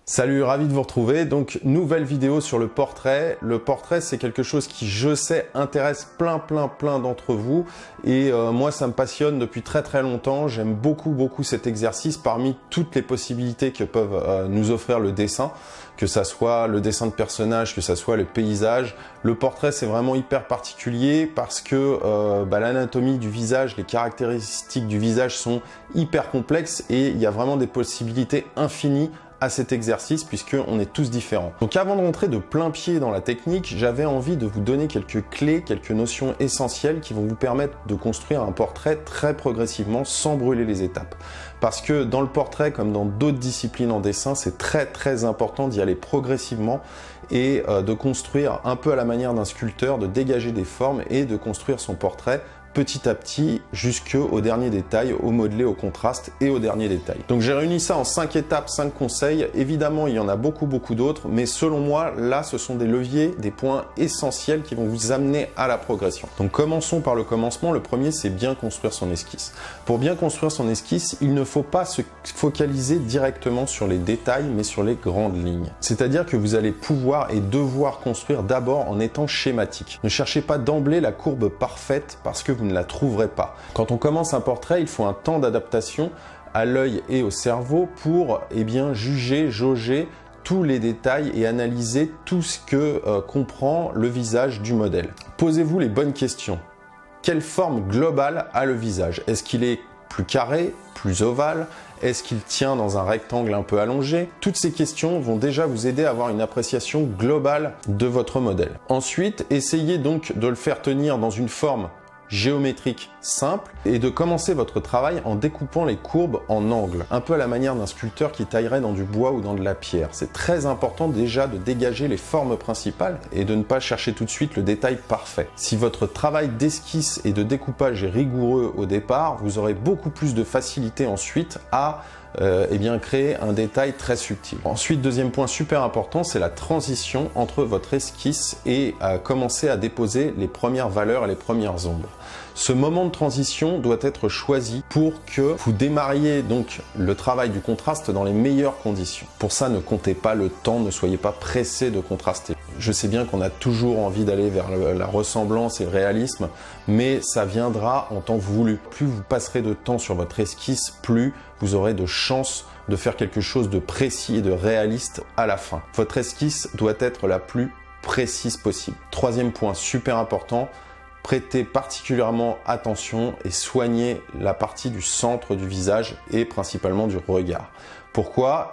Salut, ravi de vous retrouver. Donc, nouvelle vidéo sur le portrait. Le portrait, c'est quelque chose qui, je sais, intéresse plein d'entre vous. Et moi, ça me passionne depuis très longtemps. J'aime beaucoup cet exercice parmi toutes les possibilités que peuvent nous offrir le dessin. Que ça soit le dessin de personnage, que ça soit le paysage. Le portrait, c'est vraiment hyper particulier parce que l'anatomie du visage, les caractéristiques du visage sont hyper complexes et il y a vraiment des possibilités infinies à cet exercice puisqu'on est tous différents. Donc avant de rentrer de plein pied dans la technique, j'avais envie de vous donner quelques clés, quelques notions essentielles qui vont vous permettre de construire un portrait très progressivement sans brûler les étapes. Parce que dans le portrait, comme dans d'autres disciplines en dessin, c'est très important d'y aller progressivement et de construire un peu à la manière d'un sculpteur, de dégager des formes et de construire son portrait petit à petit jusqu'au dernier détail, au modelé, au contraste et au dernier détail. Donc j'ai réuni ça en 5 étapes, 5 conseils. Évidemment, il y en a beaucoup d'autres, mais selon moi, là, ce sont des leviers, des points essentiels qui vont vous amener à la progression. Donc commençons par le commencement. Le premier, c'est bien construire son esquisse. Pour bien construire son esquisse, il ne faut pas se focaliser directement sur les détails, mais sur les grandes lignes. C'est-à-dire que vous allez pouvoir et devoir construire d'abord en étant schématique. Ne cherchez pas d'emblée la courbe parfaite parce que vous ne la trouverez pas. Quand on commence un portrait, il faut un temps d'adaptation à l'œil et au cerveau pour juger, jauger tous les détails et analyser tout ce que comprend le visage du modèle. Posez-vous les bonnes questions. Quelle forme globale a le visage? Est-ce qu'il est plus carré, plus ovale? Est-ce qu'il tient dans un rectangle un peu allongé? Toutes ces questions vont déjà vous aider à avoir une appréciation globale de votre modèle. Ensuite, essayez donc de le faire tenir dans une forme géométrique simple et de commencer votre travail en découpant les courbes en angles, un peu à la manière d'un sculpteur qui taillerait dans du bois ou dans de la pierre. C'est très important déjà de dégager les formes principales et de ne pas chercher tout de suite le détail parfait. Si votre travail d'esquisse et de découpage est rigoureux au départ, vous aurez beaucoup plus de facilité ensuite à créer un détail très subtil. Ensuite, deuxième point super important, c'est la transition entre votre esquisse et commencer à déposer les premières valeurs et les premières ombres. Ce moment de transition doit être choisi pour que vous démarriez donc le travail du contraste dans les meilleures conditions. Pour ça, ne comptez pas le temps, ne soyez pas pressé de contraster. Je sais bien qu'on a toujours envie d'aller vers la ressemblance et le réalisme, mais ça viendra en temps voulu. Plus vous passerez de temps sur votre esquisse, plus vous aurez de chances de faire quelque chose de précis et de réaliste à la fin. Votre esquisse doit être la plus précise possible. Troisième point super important, prêtez particulièrement attention et soignez la partie du centre du visage et principalement du regard. Pourquoi?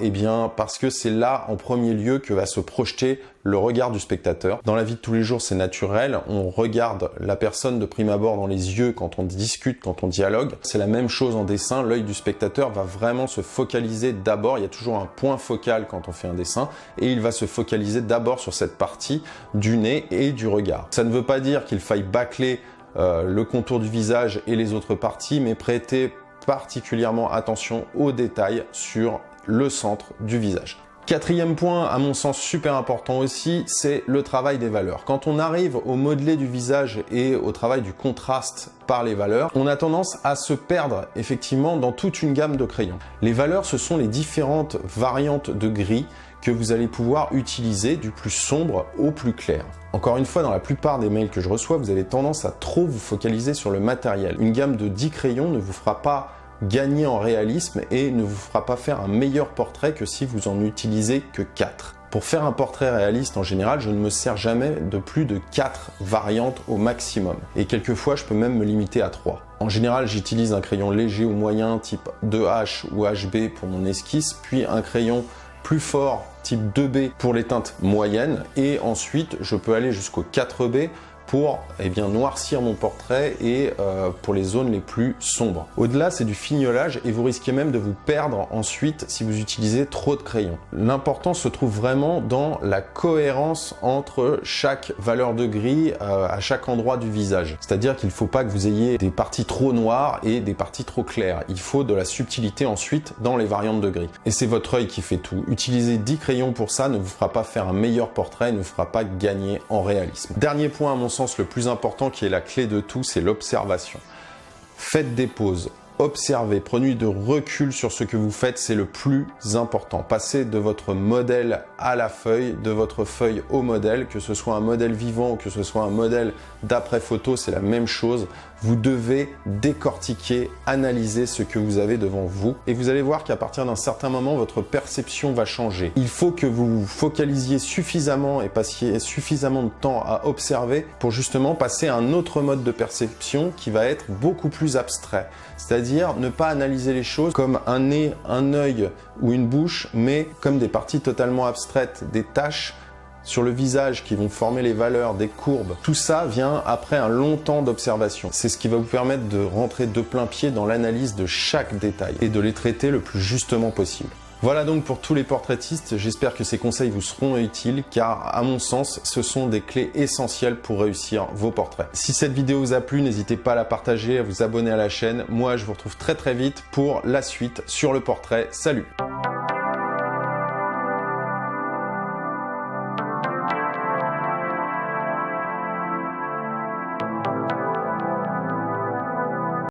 Parce que c'est là en premier lieu que va se projeter le regard du spectateur. Dans la vie de tous les jours, c'est naturel. On regarde la personne de prime abord dans les yeux quand on discute, quand on dialogue. C'est la même chose en dessin. L'œil du spectateur va vraiment se focaliser d'abord. Il y a toujours un point focal quand on fait un dessin et il va se focaliser d'abord sur cette partie du nez et du regard. Ça ne veut pas dire qu'il faille bâcler le contour du visage et les autres parties, mais prêtez particulièrement attention aux détails sur le centre du visage. Quatrième point, à mon sens super important aussi, c'est le travail des valeurs. Quand on arrive au modelé du visage et au travail du contraste par les valeurs, on a tendance à se perdre effectivement dans toute une gamme de crayons. Les valeurs, ce sont les différentes variantes de gris que vous allez pouvoir utiliser du plus sombre au plus clair. Encore une fois, dans la plupart des mails que je reçois, vous avez tendance à trop vous focaliser sur le matériel. Une gamme de 10 crayons ne vous fera pas gagner en réalisme et ne vous fera pas faire un meilleur portrait que si vous en utilisez que 4. Pour faire un portrait réaliste, en général, je ne me sers jamais de plus de 4 variantes au maximum. Et quelquefois, je peux même me limiter à 3. En général, j'utilise un crayon léger ou moyen type 2H ou HB pour mon esquisse, puis un crayon plus fort type 2B pour les teintes moyennes et ensuite je peux aller jusqu'au 4B pour noircir mon portrait et pour les zones les plus sombres. Au-delà, c'est du fignolage et vous risquez même de vous perdre ensuite si vous utilisez trop de crayons. L'important se trouve vraiment dans la cohérence entre chaque valeur de gris à chaque endroit du visage. C'est-à-dire qu'il ne faut pas que vous ayez des parties trop noires et des parties trop claires. Il faut de la subtilité ensuite dans les variantes de gris. Et c'est votre œil qui fait tout. Utiliser 10 crayons pour ça ne vous fera pas faire un meilleur portrait, ne vous fera pas gagner en réalisme. Dernier point à mon sens le plus important qui est la clé de tout, c'est l'observation. Faites des pauses. Observez, prenez de recul sur ce que vous faites, c'est le plus important. Passez de votre modèle à la feuille, de votre feuille au modèle, que ce soit un modèle vivant ou que ce soit un modèle d'après photo, c'est la même chose. Vous devez décortiquer, analyser ce que vous avez devant vous et vous allez voir qu'à partir d'un certain moment, votre perception va changer. Il faut que vous vous focalisiez suffisamment et passiez suffisamment de temps à observer pour justement passer à un autre mode de perception qui va être beaucoup plus abstrait. C'est-à-dire ne pas analyser les choses comme un nez, un œil ou une bouche, mais comme des parties totalement abstraites, des taches sur le visage qui vont former les valeurs, des courbes. Tout ça vient après un long temps d'observation. C'est ce qui va vous permettre de rentrer de plein pied dans l'analyse de chaque détail et de les traiter le plus justement possible. Voilà donc pour tous les portraitistes, j'espère que ces conseils vous seront utiles car à mon sens, ce sont des clés essentielles pour réussir vos portraits. Si cette vidéo vous a plu, n'hésitez pas à la partager, à vous abonner à la chaîne. Moi, je vous retrouve très vite pour la suite sur le portrait. Salut!